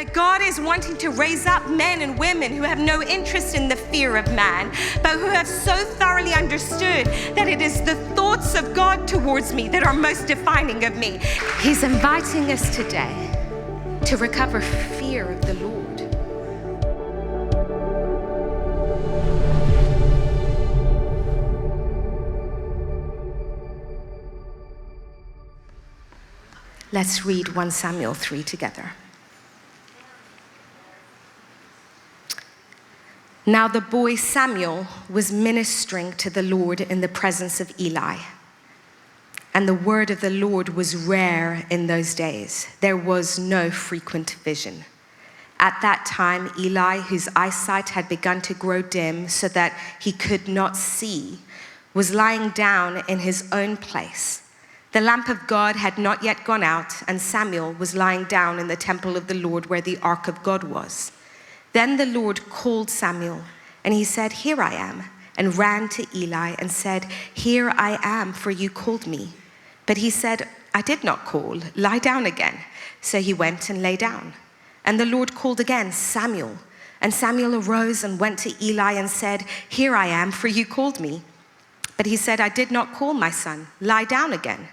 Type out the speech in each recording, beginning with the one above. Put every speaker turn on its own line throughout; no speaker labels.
that God is wanting to raise up men and women who have no interest in the fear of man, but who have so thoroughly understood that it is the thoughts of God towards me that are most defining of me. He's inviting us today to recover fear of the Lord. Let's read 1 Samuel 3 together. Now the boy Samuel was ministering to the Lord in the presence of Eli. And the word of the Lord was rare in those days. There was no frequent vision. At that time, Eli, whose eyesight had begun to grow dim so that he could not see, was lying down in his own place. The lamp of God had not yet gone out, and Samuel was lying down in the temple of the Lord where the ark of God was. Then the Lord called Samuel, and he said, "Here I am," and ran to Eli and said, "Here I am, for you called me." But he said, "I did not call. Lie down again." So he went and lay down. And the Lord called again, "Samuel." And Samuel arose and went to Eli and said, "Here I am, for you called me." But he said, "I did not call, my son. Lie down again."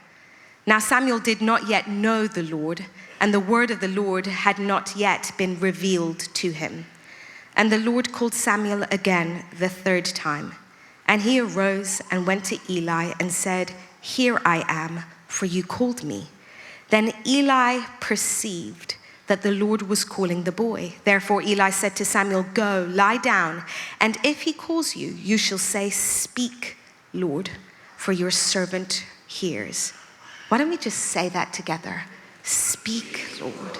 Now Samuel did not yet know the Lord, and the word of the Lord had not yet been revealed to him. And the Lord called Samuel again the third time. And he arose and went to Eli and said, "Here I am, for you called me." Then Eli perceived that the Lord was calling the boy. Therefore Eli said to Samuel, "Go, lie down, and if he calls you, you shall say, 'Speak, Lord, for your servant hears.'" Why don't we just say that together? Speak, Lord,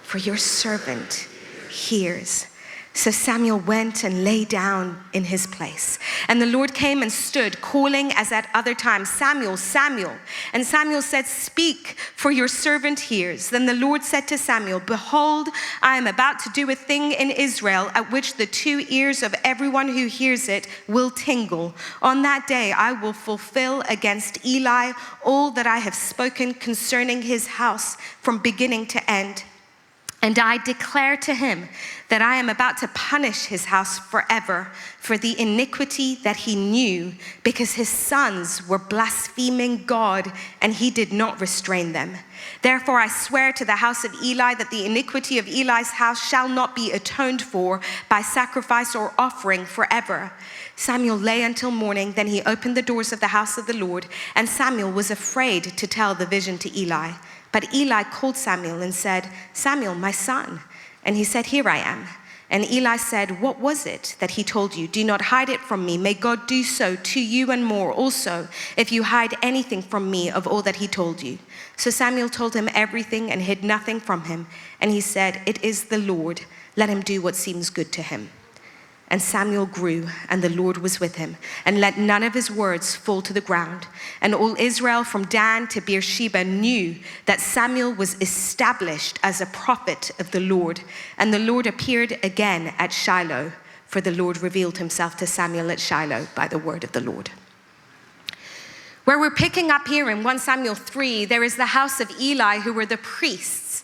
for your servant hears. So Samuel went and lay down in his place. And the Lord came and stood, calling as at other times, "Samuel, Samuel." And Samuel said, "Speak, for your servant hears." Then the Lord said to Samuel, "Behold, I am about to do a thing in Israel at which the two ears of everyone who hears it will tingle. On that day I will fulfill against Eli all that I have spoken concerning his house from beginning to end. And I declare to him that I am about to punish his house forever for the iniquity that he knew, because his sons were blaspheming God and he did not restrain them. Therefore I swear to the house of Eli that the iniquity of Eli's house shall not be atoned for by sacrifice or offering forever." Samuel lay until morning, then he opened the doors of the house of the Lord, and Samuel was afraid to tell the vision to Eli. But Eli called Samuel and said, "Samuel, my son." And he said, "Here I am." And Eli said, "What was it that he told you? Do not hide it from me. May God do so to you and more also, if you hide anything from me of all that he told you." So Samuel told him everything and hid nothing from him. And he said, "It is the Lord. Let him do what seems good to him." And Samuel grew, and the Lord was with him, and let none of his words fall to the ground. And all Israel from Dan to Beersheba knew that Samuel was established as a prophet of the Lord. And the Lord appeared again at Shiloh, for the Lord revealed himself to Samuel at Shiloh by the word of the Lord. Where we're picking up here in 1 Samuel 3, there is the house of Eli, who were the priests.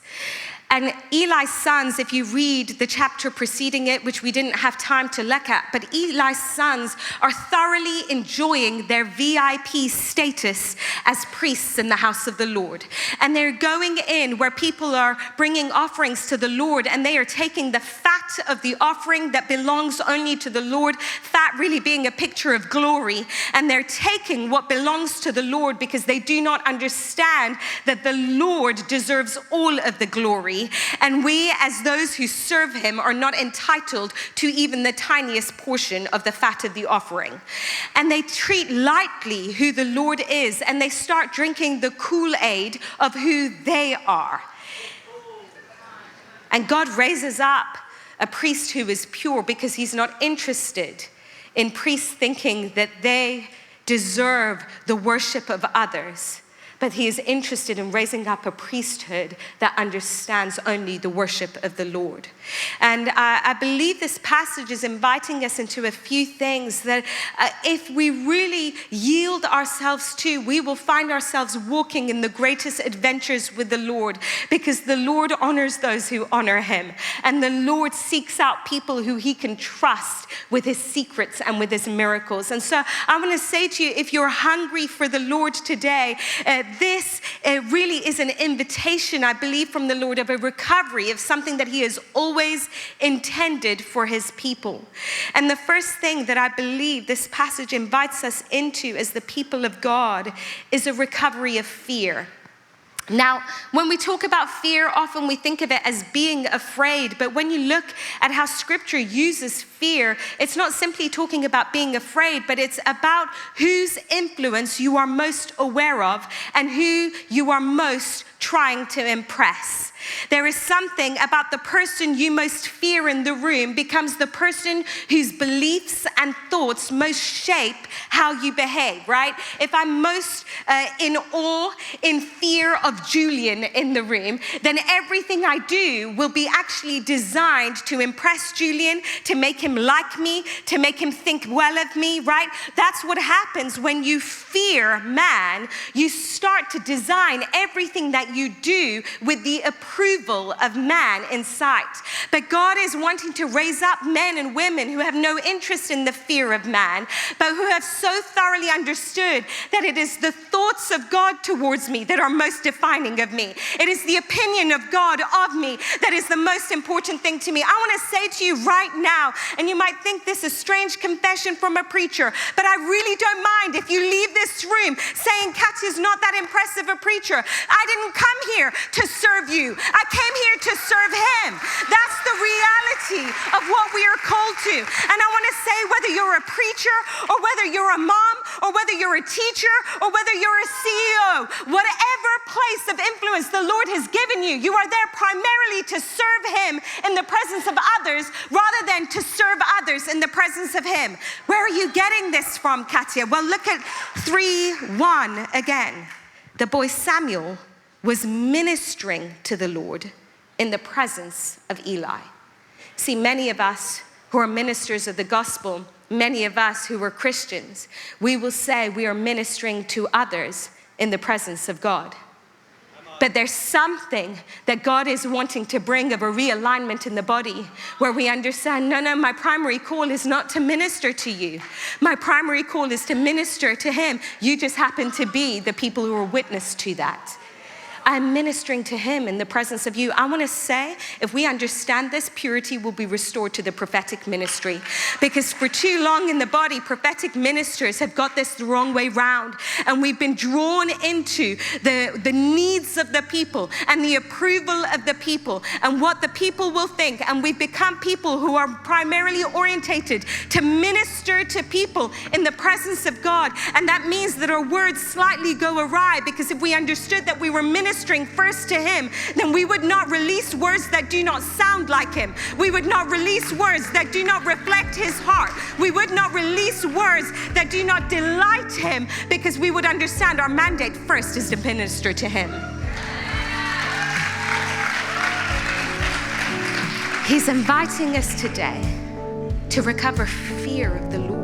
And Eli's sons, if you read the chapter preceding it, which we didn't have time to look at, but Eli's sons are thoroughly enjoying their VIP status as priests in the house of the Lord. And they're going in where people are bringing offerings to the Lord, and they are taking the fat of the offering that belongs only to the Lord, fat really being a picture of glory, and they're taking what belongs to the Lord because they do not understand that the Lord deserves all of the glory. And we, as those who serve him, are not entitled to even the tiniest portion of the fat of the offering. And they treat lightly who the Lord is, and they start drinking the Kool-Aid of who they are. And God raises up a priest who is pure because he's not interested in priests thinking that they deserve the worship of others, but he is interested in raising up a priesthood that understands only the worship of the Lord. And I believe this passage is inviting us into a few things that if we really yield ourselves to, we will find ourselves walking in the greatest adventures with the Lord, because the Lord honors those who honor him. And the Lord seeks out people who he can trust with his secrets and with his miracles. And so I want to say to you, if you're hungry for the Lord today, this really is an invitation, I believe, from the Lord of a recovery of something that he has always intended for his people. And the first thing that I believe this passage invites us into as the people of God is a recovery of fear. Now, when we talk about fear, often we think of it as being afraid, but when you look at how Scripture uses fear, it's not simply talking about being afraid, but it's about whose influence you are most aware of and who you are most trying to impress. There is something about the person you most fear in the room becomes the person whose beliefs and thoughts most shape how you behave, right? If I'm most in awe, in fear of Julian in the room, then everything I do will be actually designed to impress Julian, to make him like me, to make him think well of me, right? That's what happens when you fear man. You start to design everything that you do with the approval of man in sight. But God is wanting to raise up men and women who have no interest in the fear of man, but who have so thoroughly understood that it is the thoughts of God towards me that are most defining of me. It is the opinion of God of me that is the most important thing to me. I want to say to you right now, and you might think this is a strange confession from a preacher, but I really don't mind if you leave this room saying Katia's not that impressive a preacher. I didn't come here to serve you. I came here to serve him. That's the reality of what we are called to. And I want to say, whether you're a preacher or whether you're a mom or whether you're a teacher or whether you're a CEO, whatever place of influence the Lord has given you, you are there primarily to serve him in the presence of others rather than to serve others in the presence of him. Where are you getting this from, Katia? Well, look at 3:1 again. The boy Samuel was ministering to the Lord in the presence of Eli. See, many of us who are ministers of the gospel, many of us who are Christians, we will say we are ministering to others in the presence of God. But there's something that God is wanting to bring of a realignment in the body where we understand, no, my primary call is not to minister to you. My primary call is to minister to him. You just happen to be the people who are witness to that. I'm ministering to him in the presence of you. I want to say, if we understand this, purity will be restored to the prophetic ministry. Because for too long in the body, prophetic ministers have got this the wrong way round. And we've been drawn into the needs of the people and the approval of the people and what the people will think. And we've become people who are primarily orientated to minister to people in the presence of God. And that means that our words slightly go awry, because if we understood that we were ministering first to him, then we would not release words that do not sound like him. We would not release words that do not reflect his heart. We would not release words that do not delight him, because we would understand our mandate first is to minister to him. He's inviting us today to recover fear of the Lord.